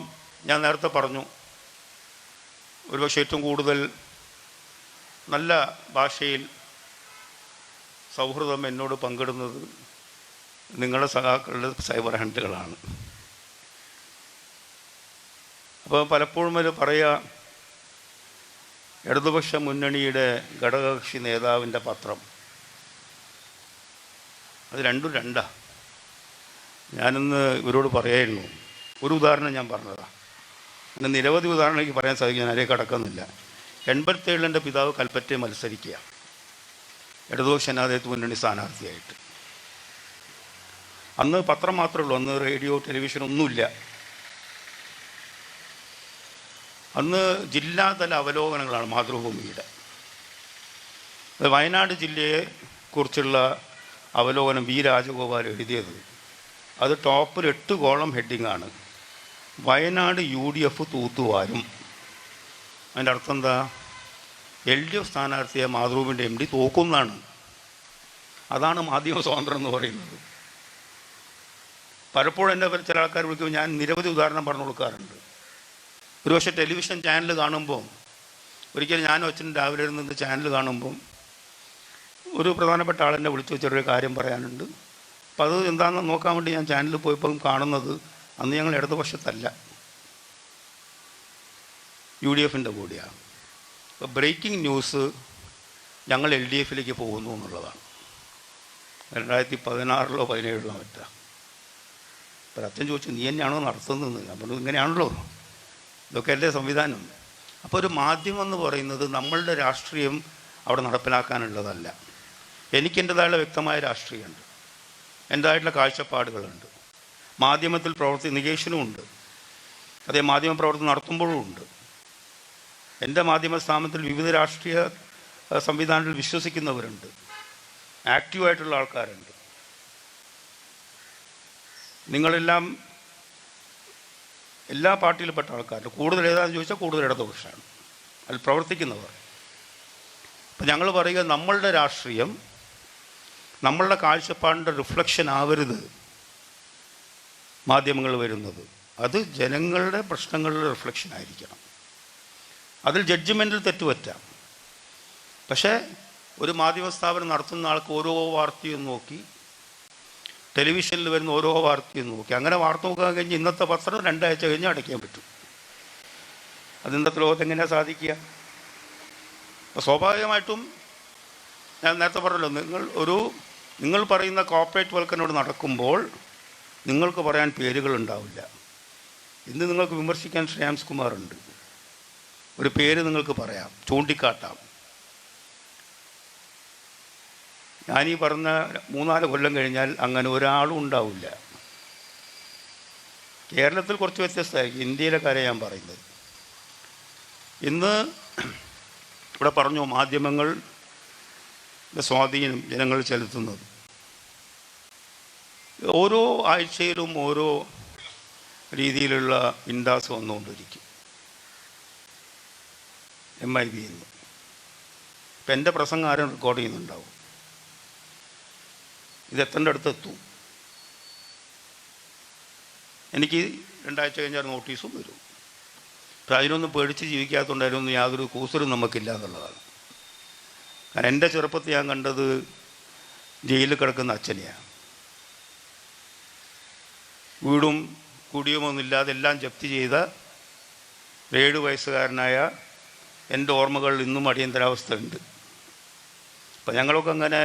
ഞാൻ നേരത്തെ പറഞ്ഞു, ഒരുപക്ഷെ ഏറ്റവും കൂടുതൽ നല്ല ഭാഷയിൽ സൗഹൃദം എന്നോട് പങ്കിടുന്നത് നിങ്ങളുടെ സഖാക്കളുടെ സൈബർ ഹാൻഡിലുകളാണ്. അപ്പോൾ പലപ്പോഴും അത് പറയുക, ഇടതുപക്ഷ മുന്നണിയുടെ ഘടകകക്ഷി നേതാവിൻ്റെ പത്രം, അത് രണ്ടും രണ്ടാ. ഞാനിന്ന് ഇവരോട് പറയായിരുന്നു, ഒരു ഉദാഹരണം ഞാൻ പറഞ്ഞതാണ്. പിന്നെ നിരവധി ഉദാഹരണം എനിക്ക് പറയാൻ സാധിക്കും, ഞാൻ അതിലേക്ക് കടക്കുന്നില്ല. 87 എൻ്റെ പിതാവ് കൽപ്പറ്റയിൽ മത്സരിക്കുക, ഇടതുപക്ഷ ജനാധിപത്യ മുന്നണി സ്ഥാനാർത്ഥിയായിട്ട്. അന്ന് പത്രം മാത്രമേ ഉള്ളൂ, അന്ന് റേഡിയോ ടെലിവിഷൻ ഒന്നുമില്ല. അന്ന് ജില്ലാതല അവലോകനങ്ങളാണ് മാതൃഭൂമിയുടെ. വയനാട് ജില്ലയെക്കുറിച്ചുള്ള അവലോകനം വി രാജഗോപാൽ എഴുതിയത്. അത് ടോപ്പിൽ 8 കോളം ഹെഡിങ്ങാണ്. വയനാട് UDF തൂത്തുവാരും. അതിൻ്റെ അർത്ഥം എന്താ? LDF സ്ഥാനാർത്ഥിയെ മാതൃഭൂമിൻ്റെ MD തോക്കുന്നതാണ്. അതാണ് മാധ്യമ സ്വാതന്ത്ര്യം എന്ന് പറയുന്നത്. പലപ്പോഴും എൻ്റെ ചില ആൾക്കാർ വിളിക്കുമ്പോൾ ഞാൻ നിരവധി ഉദാഹരണം പറഞ്ഞു കൊടുക്കാറുണ്ട്. ഒരുപക്ഷെ ടെലിവിഷൻ ചാനൽ കാണുമ്പോൾ, ഒരിക്കലും ഞാനും അച്ഛനും രാവിലെ ഇരുന്ന് ചാനൽ കാണുമ്പം ഒരു പ്രധാനപ്പെട്ട ആളെന്നെ വിളിച്ചു വെച്ചൊരു കാര്യം പറയാനുണ്ട്. അപ്പോൾ അത് എന്താണെന്ന് നോക്കാൻ വേണ്ടി ഞാൻ ചാനലിൽ പോയപ്പോൾ കാണുന്നത്, അന്ന് ഞങ്ങൾ ഇടതുപക്ഷത്തല്ല, UDFൻ്റെ കൂടിയാണ്. അപ്പോൾ ബ്രേക്കിംഗ് ന്യൂസ് ഞങ്ങൾ LDFിലേക്ക് പോകുന്നു എന്നുള്ളതാണ്. 2016 17 മറ്റാ. അപ്പോൾ അച്ഛൻ ചോദിച്ചു, നീ തന്നെയാണോ നടത്തുന്നത്? അപ്പോൾ ഇങ്ങനെയാണല്ലോ, ഇതൊക്കെ അല്ലേ സംവിധാനം. അപ്പോൾ ഒരു മാധ്യമം എന്ന് പറയുന്നത് നമ്മളുടെ രാഷ്ട്രീയം അവിടെ നടപ്പിലാക്കാനുള്ളതല്ല. എനിക്കെൻ്റെതായുള്ള വ്യക്തമായ രാഷ്ട്രീയമുണ്ട്, എൻ്റെതായിട്ടുള്ള കാഴ്ചപ്പാടുകളുണ്ട്. മാധ്യമത്തിൽ നികേഷനും ഉണ്ട്, അതേ മാധ്യമ പ്രവർത്തനം നടത്തുമ്പോഴും ഉണ്ട്. എൻ്റെ മാധ്യമ സ്ഥാപനത്തിൽ വിവിധ രാഷ്ട്രീയ സംവിധാനത്തിൽ വിശ്വസിക്കുന്നവരുണ്ട്, ആക്റ്റീവായിട്ടുള്ള ആൾക്കാരുണ്ട്. നിങ്ങളെല്ലാം എല്ലാ പാർട്ടിയിൽപ്പെട്ട ആൾക്കാരുണ്ട്. കൂടുതൽ ഏതാണെന്ന് ചോദിച്ചാൽ കൂടുതൽ ഇടതുപക്ഷമാണ് അതിൽ പ്രവർത്തിക്കുന്നവർ. അപ്പം ഞങ്ങൾ പറയുക, നമ്മളുടെ രാഷ്ട്രീയം നമ്മളുടെ കാഴ്ചപ്പാടിൻ്റെ റിഫ്ലക്ഷൻ ആവരുത് മാധ്യമങ്ങൾ വരുന്നത്. അത് ജനങ്ങളുടെ പ്രശ്നങ്ങളുടെ റിഫ്ലക്ഷൻ ആയിരിക്കണം. അതിൽ ജഡ്ജ്മെൻറ്റിൽ തെറ്റുപറ്റാം. പക്ഷേ ഒരു മാധ്യമ സ്ഥാപനം നടത്തുന്ന ആൾക്ക് ഓരോ വാർത്തയും നോക്കി, ടെലിവിഷനിൽ വരുന്ന ഓരോ വാർത്തയും നോക്കി, അങ്ങനെ വാർത്ത നോക്കാൻ കഴിഞ്ഞ് ഇന്നത്തെ പത്രം 2 ആഴ്ച കഴിഞ്ഞ് അടയ്ക്കാൻ പറ്റും. അത് ഇന്നത്തെ ലോകത്ത് എങ്ങനെയാണ് സാധിക്കുക? അപ്പോൾ സ്വാഭാവികമായിട്ടും ഞാൻ നേരത്തെ പറഞ്ഞല്ലോ, നിങ്ങൾ പറയുന്ന കോർപ്പറേറ്റ് വൽക്കരണോട് നടക്കുമ്പോൾ നിങ്ങൾക്ക് പറയാൻ പേരുകളുണ്ടാവില്ല. ഇന്ന് നിങ്ങൾക്ക് വിമർശിക്കാൻ ശ്രേയാംസ് കുമാറുണ്ട്, ഒരു പേര് നിങ്ങൾക്ക് പറയാം, ചൂണ്ടിക്കാട്ടാം. ഞാനീ പറഞ്ഞ 3-4 കൊല്ലം കഴിഞ്ഞാൽ അങ്ങനെ ഒരാളും ഉണ്ടാവില്ല. കേരളത്തിൽ കുറച്ച് വ്യത്യസ്തമായിരിക്കും, ഇന്ത്യയിലെ കാര്യം ഞാൻ പറയുന്നത്. ഇന്ന് ഇവിടെ പറഞ്ഞു മാധ്യമങ്ങളുടെ സ്വാധീനം ജനങ്ങൾ ചെലുത്തുന്നത്. ഓരോ ആഴ്ചയിലും ഓരോ രീതിയിലുള്ള വിൻഡാസ് വന്നുകൊണ്ടിരിക്കും. MIB എന്ന് ഇപ്പം എൻ്റെ പ്രസംഗം ആരും റെക്കോർഡ് ചെയ്യുന്നുണ്ടാവും. ഇതെത്തേണ്ട അടുത്തെത്തും. എനിക്ക് 2 ആഴ്ച കഴിഞ്ഞാൽ നോട്ടീസും വരും. പക്ഷെ അതിനൊന്നും പേടിച്ച് ജീവിക്കാത്തതുകൊണ്ട് അതിനൊന്നും യാതൊരു കൂസലും നമുക്കില്ല എന്നുള്ളതാണ്. കാരണം എൻ്റെ ചെറുപ്പത്തിൽ ഞാൻ കണ്ടത് ജയിലിൽ കിടക്കുന്ന അച്ഛനെയാണ്. വീടും കുടിയുമൊന്നുമില്ലാതെ എല്ലാം ജപ്തി ചെയ്ത 7 വയസ്സുകാരനായ എൻ്റെ ഓർമ്മകൾ ഇന്നും അടിയന്തരാവസ്ഥ ഉണ്ട്. അപ്പം ഞങ്ങളൊക്കെ അങ്ങനെ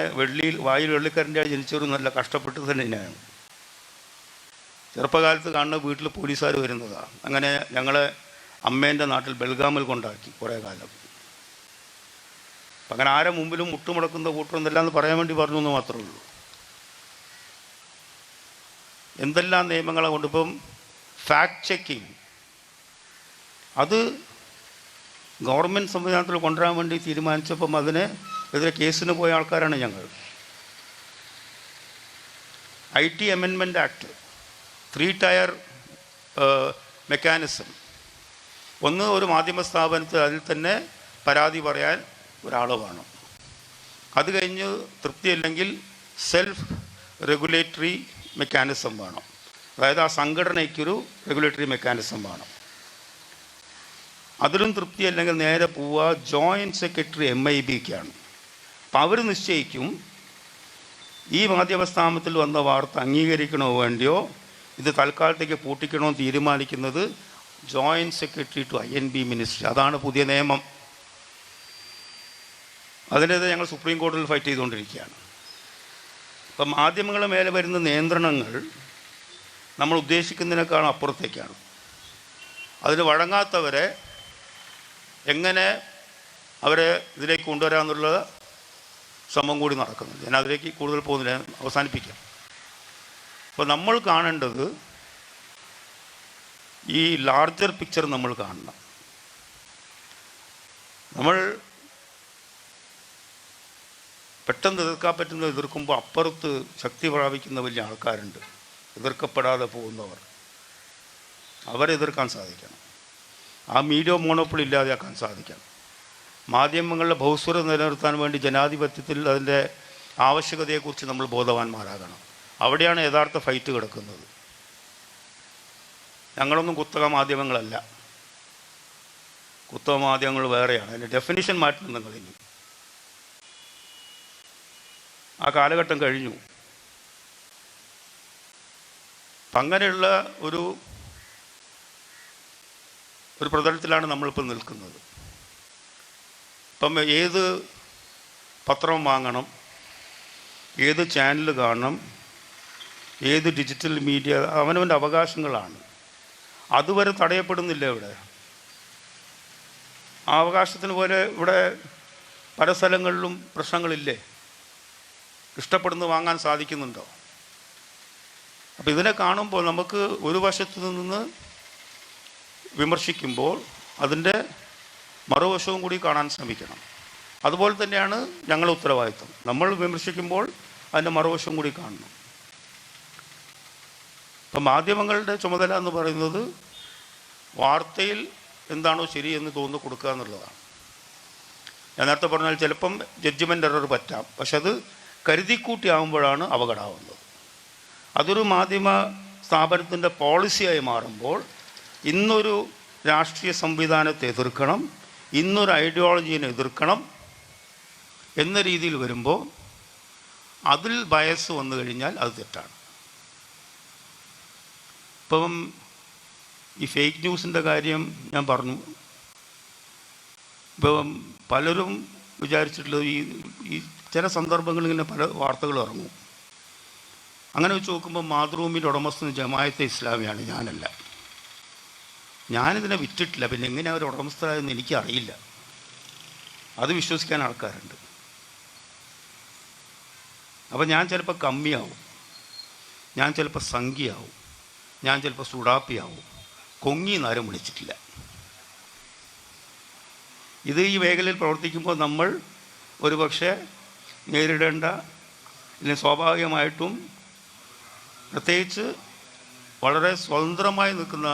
വായിൽ വെള്ളിക്കരൻ്റെ ജനിച്ചവരും നല്ല കഷ്ടപ്പെട്ട് തന്നെയാണ്. ചെറുപ്പകാലത്ത് കാണുന്ന വീട്ടിൽ പോലീസുകാർ വരുന്നതാണ്. അങ്ങനെ ഞങ്ങളെ അമ്മേൻ്റെ നാട്ടിൽ ബെൽഗാമിൽ കൊണ്ടാക്കി കുറേ കാലം. അപ്പം അങ്ങനെ ആരെ മുമ്പിലും മുട്ടുമുടക്കുന്ന കൂട്ടമൊന്നുമില്ല എന്ന് പറയാൻ വേണ്ടി പറഞ്ഞു എന്ന് മാത്രമേ ഉള്ളൂ. എന്തെല്ലാം നിയമങ്ങളെ കൊണ്ടിപ്പം ഫാക്ട് ചെക്കിങ് അത് ഗവൺമെൻറ് സംവിധാനത്തിൽ കൊണ്ടുവരാൻ വേണ്ടി തീരുമാനിച്ചപ്പം അതിനെതിരെ കേസിന് പോയ ആൾക്കാരാണ് ഞങ്ങൾ. IT amendment act, 3 tier mechanism. ഒന്ന്, ഒരു മാധ്യമ സ്ഥാപനത്തിൽ അതിൽ തന്നെ പരാതി പറയാൻ ഒരാൾ വേണം. അത് കഴിഞ്ഞ് തൃപ്തിയില്ലെങ്കിൽ സെൽഫ് റെഗുലേറ്ററി മെക്കാനിസം വേണം. അതായത് ആ സംഘടനയ്ക്കൊരു റെഗുലേറ്ററി മെക്കാനിസം വേണം. അതിലും തൃപ്തിയല്ലെങ്കിൽ നേരെ പോവുക ജോയിൻറ്റ് സെക്രട്ടറി MIBക്കാണ്. അപ്പം അവർ നിശ്ചയിക്കും ഈ മാധ്യമ സ്ഥാപനത്തിൽ വന്ന വാർത്ത അംഗീകരിക്കണോ വേണ്ടിയോ, ഇത് തൽക്കാലത്തേക്ക് പൂട്ടിക്കണോ തീരുമാനിക്കുന്നത് joint secretary to INB ministry. അതാണ് പുതിയ നിയമം. അതിനെതിരെ ഞങ്ങൾ സുപ്രീം കോടതിയിൽ ഫൈറ്റ് ചെയ്തുകൊണ്ടിരിക്കുകയാണ്. അപ്പം മാധ്യമങ്ങളുടെ മേലെ വരുന്ന നിയന്ത്രണങ്ങൾ നമ്മൾ ഉദ്ദേശിക്കുന്നതിനേക്കാളും അപ്പുറത്തേക്കാണ്. അതിന് വഴങ്ങാത്തവരെ എങ്ങനെ അവരെ ഇതിലേക്ക് കൊണ്ടുവരാമെന്നുള്ള ശ്രമം കൂടി നടക്കുന്നുണ്ട്. ഞാൻ അതിലേക്ക് കൂടുതൽ പോകുന്നില്ല, അവസാനിപ്പിക്കാം. അപ്പോൾ നമ്മൾ കാണേണ്ടത് ഈ ലാർജർ പിക്ചർ നമ്മൾ കാണണം. നമ്മൾ പെട്ടെന്ന് എതിർക്കാൻ പറ്റുന്ന എതിർക്കുമ്പോൾ അപ്പുറത്ത് ശക്തി പ്രാപിക്കുന്ന വലിയ ആൾക്കാരുണ്ട്, എതിർക്കപ്പെടാതെ പോകുന്നവർ. അവരെതിർക്കാൻ സാധിക്കണം. ആ മീഡിയ മോണോപ്പൊളി ഇല്ലാതെയാക്കാൻ സാധിക്കണം. മാധ്യമങ്ങളുടെ ബഹുസ്വരം നിലനിർത്താൻ വേണ്ടി ജനാധിപത്യത്തിൽ അതിൻ്റെ ആവശ്യകതയെക്കുറിച്ച് നമ്മൾ ബോധവാന്മാരാകണം. അവിടെയാണ് യഥാർത്ഥ ഫൈറ്റ് കിടക്കുന്നത്. ഞങ്ങളൊന്നും കുത്തക മാധ്യമങ്ങളല്ല, കുത്തക മാധ്യമങ്ങൾ വേറെയാണ്. അതിൻ്റെ ഡെഫിനിഷൻ മാറ്റണം നിങ്ങളിനി. ആ കാലഘട്ടം കഴിഞ്ഞു. അങ്ങനെയുള്ള ഒരു പ്രതലത്തിലാണ് നമ്മളിപ്പോൾ നിൽക്കുന്നത്. ഇപ്പം ഏത് പത്രം വാങ്ങണം, ഏത് ചാനൽ കാണണം, ഏത് ഡിജിറ്റൽ മീഡിയ, അവനവൻ്റെ അവകാശങ്ങളാണ്. അതുവരെ തടയപ്പെടുന്നില്ല ഇവിടെ. ആ അവകാശത്തിന് പോലെ ഇവിടെ പല സ്ഥലങ്ങളിലും പ്രശ്നങ്ങളില്ലേ? ഇഷ്ടപ്പെടുന്നത് വാങ്ങാൻ സാധിക്കുന്നുണ്ടോ? അപ്പോൾ ഇതിനെ കാണുമ്പോൾ നമുക്ക് ഒരു വശത്തു നിന്ന് വിമർശിക്കുമ്പോൾ അതിൻ്റെ മറുവശവും കൂടി കാണാൻ ശ്രമിക്കണം. അതുപോലെ തന്നെയാണ് ഞങ്ങളുടെ ഉത്തരവാദിത്വം. നമ്മൾ വിമർശിക്കുമ്പോൾ അതിൻ്റെ മറുവശവും കൂടി കാണണം. ഇപ്പം മാധ്യമങ്ങളുടെ ചുമതല എന്ന് പറയുന്നത് വാർത്തയിൽ എന്താണോ ശരിയെന്ന് തോന്നുന്നു കൊടുക്കുക എന്നുള്ളതാണ്. ഞാൻ നേരത്തെ പറഞ്ഞാൽ ചിലപ്പം ജഡ്ജ്മെൻ്റ് എറർ പറ്റാം, പക്ഷെ അത് കരുതിക്കൂട്ടി ആകുമ്പോഴാണ് അപകടമാവുന്നത്. അതൊരു മാധ്യമ സ്ഥാപനത്തിൻ്റെ പോളിസിയായി മാറുമ്പോൾ ഇന്നൊരു രാഷ്ട്രീയ സംവിധാനത്തെ എതിർക്കണം, ഇന്നൊരു ഐഡിയോളജീനെ എതിർക്കണം എന്ന രീതിയിൽ വരുമ്പോൾ അതിൽ ബയസ് വന്നു കഴിഞ്ഞാൽ അത് തെറ്റാണ്. ഇപ്പം ഈ ഫേക്ക് ന്യൂസിൻ്റെ കാര്യം ഞാൻ പറഞ്ഞു. ഇപ്പം പലരും വിചാരിച്ചിട്ടുള്ളത് ഈ ചില സന്ദർഭങ്ങളിൽ ഇങ്ങനെ പല വാർത്തകൾ ഇറങ്ങും. അങ്ങനെ വെച്ച് നോക്കുമ്പോൾ മാതൃഭൂമിയുടെ ഉടമസ്ഥൻ ജമായത്തെ ഇസ്ലാമിയാണ്, ഞാനല്ല. ഞാനിതിനെ വിറ്റിട്ടില്ല, പിന്നെ എങ്ങനെ അവർ ഉടമസ്ഥരായെന്ന് എനിക്കറിയില്ല. അത് വിശ്വസിക്കാൻ ആൾക്കാരുണ്ട്. അപ്പോൾ ഞാൻ ചിലപ്പോൾ കമ്മിയാവും, ഞാൻ ചിലപ്പോൾ സംഖ്യയാവും, ഞാൻ ചിലപ്പോൾ സുഡാപ്പിയാവും. കൊങ്ങി എന്നാരും വിളിച്ചിട്ടില്ല. ഇത് ഈ മേഖലയിൽ പ്രവർത്തിക്കുമ്പോൾ നമ്മൾ ഒരുപക്ഷെ നേരിടേണ്ട, അല്ലെങ്കിൽ സ്വാഭാവികമായിട്ടും പ്രത്യേകിച്ച് വളരെ സ്വതന്ത്രമായി നിൽക്കുന്ന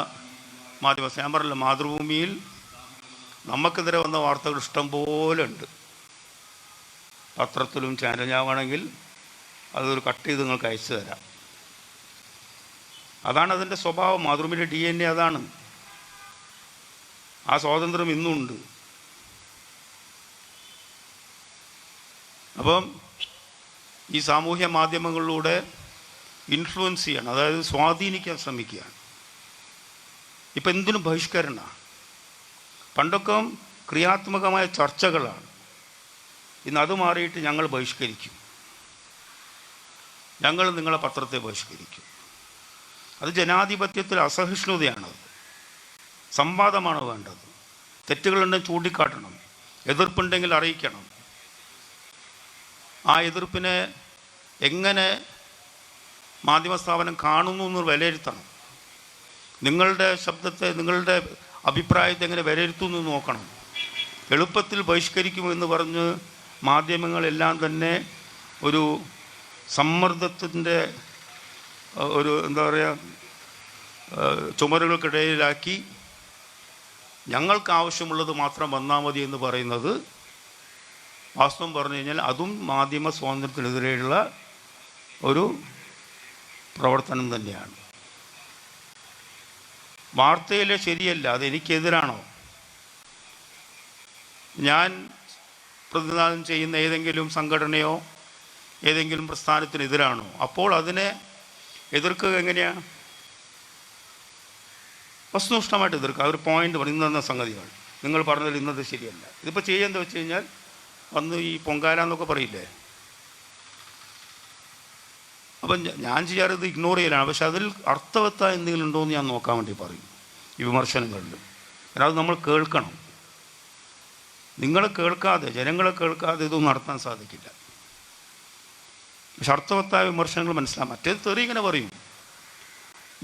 മാധ്യമ, ഞാൻ പറഞ്ഞില്ല, മാതൃഭൂമിയിൽ നമുക്കെതിരെ വന്ന വാർത്തകൾ ഇഷ്ടം പോലെ ഉണ്ട്. പത്രത്തിലും ചാനൽ, ഞാൻ വേണമെങ്കിൽ അതൊരു കട്ട് ചെയ്ത് നിങ്ങൾക്ക് അയച്ചു തരാം. അതാണ് അതിൻ്റെ സ്വഭാവം. മാതൃഭൂമിയുടെ DNA അതാണ്. ആ സ്വാതന്ത്ര്യം ഇന്നുണ്ട്. അപ്പം ഈ സാമൂഹ്യ മാധ്യമങ്ങളിലൂടെ ഇൻഫ്ലുവൻസ് ചെയ്യണം, അതായത് സ്വാധീനിക്കാൻ ശ്രമിക്കുകയാണ്. ഇപ്പം എന്തിനും ബഹിഷ്കരണ. പണ്ടൊക്കെ ക്രിയാത്മകമായ ചർച്ചകളാണ്. ഇന്ന് അത് മാറിയിട്ട് ഞങ്ങൾ ബഹിഷ്കരിക്കും, ഞങ്ങൾ നിങ്ങളെ പത്രത്തെ ബഹിഷ്കരിക്കും. അത് ജനാധിപത്യത്തിൽ അസഹിഷ്ണുതയാണത്. സംവാദമാണ് വേണ്ടത്. തെറ്റുകളുണ്ടെങ്കിൽ ചൂണ്ടിക്കാട്ടണം, എതിർപ്പുണ്ടെങ്കിൽ അറിയിക്കണം. ആ എതിർപ്പിനെ എങ്ങനെ മാധ്യമ സ്ഥാപനം കാണുന്നു എന്ന് വിലയിരുത്തണം. നിങ്ങളുടെ ശബ്ദത്തെ, നിങ്ങളുടെ അഭിപ്രായത്തെ എങ്ങനെ വിലയിരുത്തുന്നു എന്ന് നോക്കണം. എളുപ്പത്തിൽ ബഹിഷ്കരിക്കുമെന്ന് പറഞ്ഞ് മാധ്യമങ്ങളെല്ലാം തന്നെ ഒരു സമ്മർദ്ദത്തിൻ്റെ ഒരു എന്താ പറയുക ചുമരുകൾക്കിടയിലാക്കി ഞങ്ങൾക്ക് ആവശ്യമുള്ളത് മാത്രം വന്നാൽ മതി എന്ന് പറയുന്നത് വാസ്തവം പറഞ്ഞു കഴിഞ്ഞാൽ അതും മാധ്യമ സ്വാതന്ത്ര്യത്തിനെതിരെയുള്ള ഒരു പ്രവർത്തനം തന്നെയാണ്. വാർത്തയിലെ ശരിയല്ല, അതെനിക്കെതിരാണോ, ഞാൻ പ്രതിനിധാനം ചെയ്യുന്ന ഏതെങ്കിലും സംഘടനയോ ഏതെങ്കിലും പ്രസ്ഥാനത്തിനെതിരാണോ, അപ്പോൾ അതിനെ എതിർക്കുക എങ്ങനെയാണ്? വസ്തുനിഷ്ഠമായിട്ട് എതിർക്കുക. ഒരു പോയിന്റ് പറഞ്ഞു, ഇന്ന സംഗതികൾ നിങ്ങൾ പറഞ്ഞതിൽ ഇന്നത് ശരിയല്ല. ഇതിപ്പോൾ ചെയ്യുന്നത് വെച്ച് കഴിഞ്ഞാൽ വന്ന് ഈ പൊങ്കാല എന്നൊക്കെ പറയില്ലേ, അപ്പം ഞാൻ ചെയ്യാറത് ഇഗ്നോർ ചെയ്യലാണ്. പക്ഷെ അതിൽ അർത്ഥവത്തായ എന്തെങ്കിലും ഉണ്ടോ എന്ന് ഞാൻ നോക്കാൻ വേണ്ടി പറയും ഈ വിമർശനങ്ങളിൽ. കാരണം അത് നമ്മൾ കേൾക്കണം. നിങ്ങളെ കേൾക്കാതെ, ജനങ്ങളെ കേൾക്കാതെ ഇതൊന്നും നടത്താൻ സാധിക്കില്ല. പക്ഷെ അർത്ഥവത്തായ വിമർശനങ്ങൾ മനസ്സിലാകും. മറ്റേത് തെറി ഇങ്ങനെ പറയും,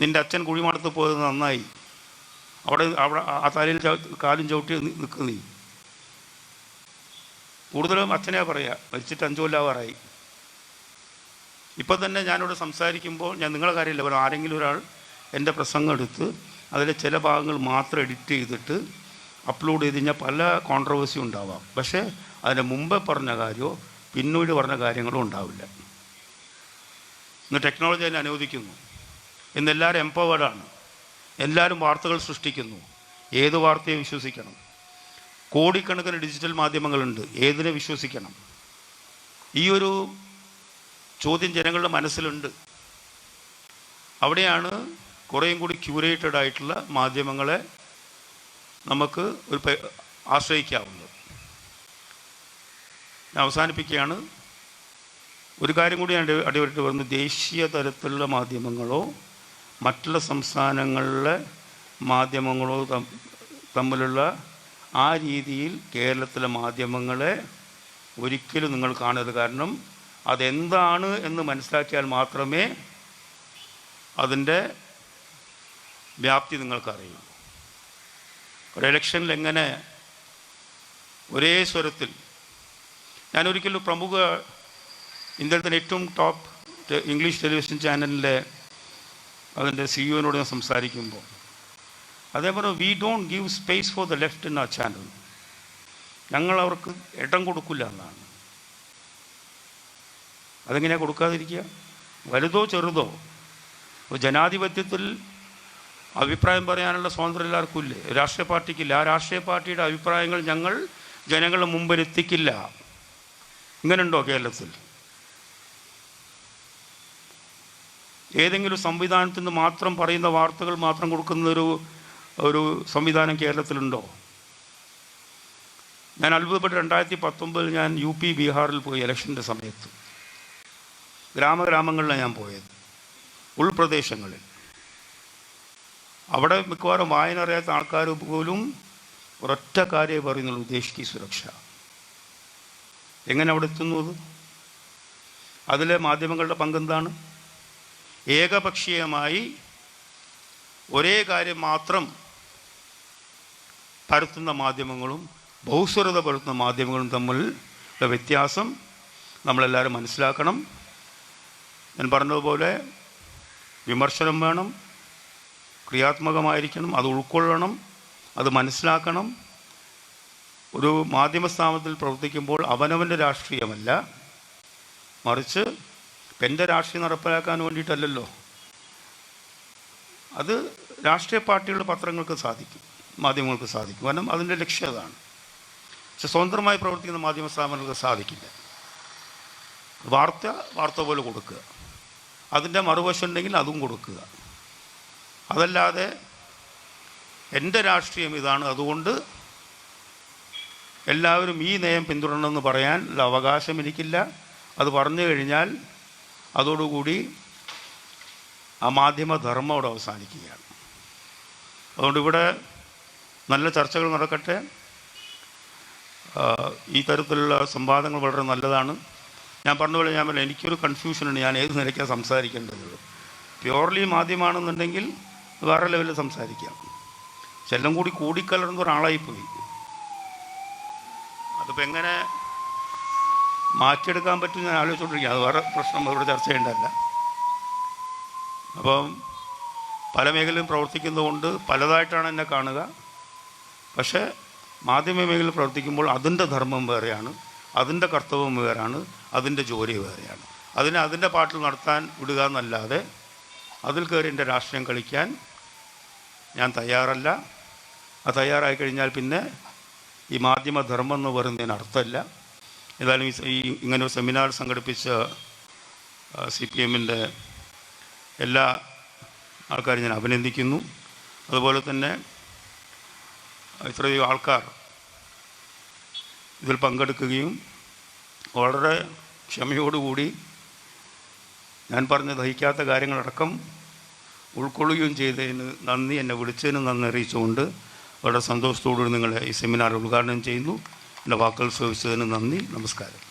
നിൻ്റെ അച്ഛൻ കുഴിമാടത്ത് പോയത് നന്നായി, അവിടെ ആ തലയിൽ കാലും ചവിട്ടി നിൽക്കും നീ. കൂടുതലും അച്ഛനെ പറയുക, മരിച്ചിട്ട് 5 കൊല്ലാവാറായി. ഇപ്പം തന്നെ ഞാനിവിടെ സംസാരിക്കുമ്പോൾ ഞാൻ നിങ്ങളുടെ കാര്യമില്ല പറയാം, ആരെങ്കിലും ഒരാൾ എൻ്റെ പ്രസംഗം എടുത്ത് അതിലെ ചില ഭാഗങ്ങൾ മാത്രം എഡിറ്റ് ചെയ്തിട്ട് അപ്ലോഡ് ചെയ്ത് കഴിഞ്ഞാൽ പല കോൺട്രവേഴ്സി ഉണ്ടാവാം. പക്ഷേ അതിന് മുമ്പേ പറഞ്ഞ കാര്യമോ പിന്നീട് പറഞ്ഞ കാര്യങ്ങളോ ഉണ്ടാവില്ല. ഇന്ന് ടെക്നോളജി അതിനെ അനുവദിക്കുന്നു. ഇന്ന് എല്ലാവരും എംപവേർഡാണ്. എല്ലാവരും വാർത്തകൾ സൃഷ്ടിക്കുന്നു. ഏത് വാർത്തയെ വിശ്വസിക്കണം? കോടിക്കണക്കിന് ഡിജിറ്റൽ മാധ്യമങ്ങളുണ്ട്, ഏതിനെ വിശ്വസിക്കണം? ഈ ഒരു ചോദ്യം ജനങ്ങളുടെ മനസ്സിലുണ്ട്. അവിടെയാണ് കുറേയും കൂടി ക്യൂറേറ്റഡ് ആയിട്ടുള്ള മാധ്യമങ്ങളെ നമുക്ക് ആശ്രയിക്കാവുന്നത്. ഞാൻ അവസാനിപ്പിക്കുകയാണ്. ഒരു കാര്യം കൂടി ഞാൻ അടിവരട്ട് പറഞ്ഞു, ദേശീയ തലത്തിലുള്ള മാധ്യമങ്ങളോ മറ്റുള്ള സംസ്ഥാനങ്ങളിലെ മാധ്യമങ്ങളോ തമ്മിലുള്ള ആ രീതിയിൽ കേരളത്തിലെ മാധ്യമങ്ങളെ ഒരിക്കലും നിങ്ങൾ കാണരുത്. കാരണം അതെന്താണ് എന്ന് മനസ്സിലാക്കിയാൽ മാത്രമേ അതിൻ്റെ വ്യാപ്തി നിങ്ങൾക്കറിയൂ. ഒരു ഇലക്ഷനിൽ എങ്ങനെ ഒരേ സ്വരത്തിൽ, ഞാനൊരിക്കലും പ്രമുഖ ഇന്ത്യയിൽ തന്നെ ഏറ്റവും ടോപ്പ് ഇംഗ്ലീഷ് ടെലിവിഷൻ ചാനലിലെ അതിൻ്റെ സിഇഒനോട് ഞാൻ സംസാരിക്കുമ്പോൾ അതേപോലെ we don't give space for the left in ആ ചാനൽ, ഞങ്ങൾ അവർക്ക് ഇടം കൊടുക്കില്ല എന്നാണ്. അതെങ്ങനെയാണ് കൊടുക്കാതിരിക്കുക? വലുതോ ചെറുതോ ജനാധിപത്യത്തിൽ അഭിപ്രായം പറയാനുള്ള സ്വാതന്ത്ര്യം എല്ലാവർക്കും ഇല്ലേ? രാഷ്ട്രീയ പാർട്ടിക്കില്ല. ആ രാഷ്ട്രീയ പാർട്ടിയുടെ അഭിപ്രായങ്ങൾ ഞങ്ങൾ ജനങ്ങളുടെ മുമ്പിൽ എത്തിക്കില്ല. ഇങ്ങനെയുണ്ടോ കേരളത്തിൽ? ഏതെങ്കിലും സംവിധാനത്തിൽ നിന്ന് മാത്രം പറയുന്ന വാർത്തകൾ മാത്രം കൊടുക്കുന്ന ഒരു സംവിധാനം കേരളത്തിലുണ്ടോ? ഞാൻ അത്ഭുതപ്പെട്ട് 2019 ഞാൻ UP ബീഹാറിൽ പോയി ഇലക്ഷൻ്റെ സമയത്ത്. ഗ്രാമങ്ങളിലാണ് ഞാൻ പോയത്, ഉൾപ്രദേശങ്ങളിൽ. അവിടെ മിക്കവാറും വായന അറിയാത്ത ആൾക്കാർ പോലും ഒരൊറ്റ കാര്യമേ പറയുന്നുള്ളൂ, ദേശ് കി സുരക്ഷ. എങ്ങനെ അവിടെ എത്തുന്നത്? അതിലെ മാധ്യമങ്ങളുടെ പങ്കെന്താണ്? ഏകപക്ഷീയമായി ഒരേ കാര്യം മാത്രം പരത്തുന്ന മാധ്യമങ്ങളും ബഹുസ്വരത പരത്തുന്ന മാധ്യമങ്ങളും തമ്മിലുള്ള വ്യത്യാസം നമ്മളെല്ലാവരും മനസ്സിലാക്കണം. ഞാൻ പറഞ്ഞതുപോലെ വിമർശനം വേണം, ക്രിയാത്മകമായിരിക്കണം, അത് ഉൾക്കൊള്ളണം, അത് മനസ്സിലാക്കണം. ഒരു മാധ്യമ സ്ഥാപനത്തിൽ പ്രവർത്തിക്കുമ്പോൾ അവനവൻ്റെ രാഷ്ട്രീയമല്ല, മറിച്ച് എൻ്റെ രാഷ്ട്രീയം നടപ്പിലാക്കാൻ വേണ്ടിയിട്ടല്ലല്ലോ. അത് രാഷ്ട്രീയ പാർട്ടികളുടെ പത്രങ്ങൾക്ക് സാധിക്കും, മാധ്യമങ്ങൾക്ക് സാധിക്കും. കാരണം അതിൻ്റെ ലക്ഷ്യം അതാണ്. പക്ഷെ സ്വതന്ത്രമായി പ്രവർത്തിക്കുന്ന മാധ്യമ സ്ഥാപനങ്ങൾക്ക് സാധിക്കില്ല. വാർത്ത പോലെ കൊടുക്കുക, അതിൻ്റെ മറുവശം ഉണ്ടെങ്കിൽ അതും കൊടുക്കുക. അതല്ലാതെ എൻ്റെ രാഷ്ട്രീയം ഇതാണ്, അതുകൊണ്ട് എല്ലാവരും ഈ നയം പിന്തുടരണമെന്ന് പറയാൻ അവകാശം എനിക്കില്ല. അത് പറഞ്ഞു കഴിഞ്ഞാൽ അതോടുകൂടി ആ മാധ്യമധർമ്മം അവിടെ അവസാനിക്കുകയാണ്. അതുകൊണ്ട് ഇവിടെ നല്ല ചർച്ചകൾ നടക്കട്ടെ. ഈ തരത്തിലുള്ള സംവാദങ്ങൾ വളരെ നല്ലതാണ്. ഞാൻ പറഞ്ഞ പോലെ എനിക്കൊരു കൺഫ്യൂഷനുണ്ട്, ഞാൻ ഏത് നിലയ്ക്കാണ് സംസാരിക്കേണ്ടത്. പ്യുവർലി മാധ്യമമാണെന്നുണ്ടെങ്കിൽ വേറെ ലെവലിൽ സംസാരിക്കാം. പക്ഷെ എല്ലാം കൂടി കൂടിക്കലർന്ന ഒരാളായിപ്പോയി. അതിപ്പോൾ എങ്ങനെ മാറ്റിയെടുക്കാൻ പറ്റും ഞാൻ ആലോചിച്ചുകൊണ്ടിരിക്കുക. അത് വേറെ പ്രശ്നം, ഇവിടെ ചർച്ച ചെയ്യേണ്ടതല്ല. അപ്പം പല മേഖലയിലും പ്രവർത്തിക്കുന്നതുകൊണ്ട് പലതായിട്ടാണ് എന്നെ കാണുക. പക്ഷേ മാധ്യമ മേഖലയിൽ പ്രവർത്തിക്കുമ്പോൾ അതിൻ്റെ ധർമ്മം വേറെയാണ്, അതിൻ്റെ കർത്തവ്യം വേറെയാണ്, അതിൻ്റെ ജോലി വേറെയാണ്. അതിൻ്റെ പാട്ടിൽ നടത്താൻ വിടുക എന്നല്ലാതെ അതിൽ കയറി എൻ്റെ രാഷ്ട്രീയം കളിക്കാൻ ഞാൻ തയ്യാറല്ല. അത് തയ്യാറായി കഴിഞ്ഞാൽ പിന്നെ ഈ മാധ്യമധർമ്മം എന്ന് പറയുന്നതിന് അർത്ഥമില്ല. ഏതായാലും ഇങ്ങനെ ഒരു സെമിനാർ സംഘടിപ്പിച്ച CPM-ൻ്റെ എല്ലാ ആൾക്കാരും ഞാൻ അഭിനന്ദിക്കുന്നു. അതുപോലെ തന്നെ ഇത്രയും ആൾക്കാർ ഇതിൽ പങ്കെടുക്കുകയും വളരെ ക്ഷമയോടുകൂടി ഞാൻ പറഞ്ഞ ദഹിക്കാത്ത കാര്യങ്ങളടക്കം ഉൾക്കൊള്ളുകയും ചെയ്തതിന് നന്ദി, എന്നെ വിളിച്ചതിന് നന്ദി അറിയിച്ചുകൊണ്ട് വളരെ സന്തോഷത്തോടുകൂടി നിങ്ങളെ ഈ സെമിനാർ ഉദ്ഘാടനം ചെയ്യുന്നു. എൻ്റെ വാക്കുകൾ ശ്രവിച്ചതിന് നന്ദി. നമസ്കാരം.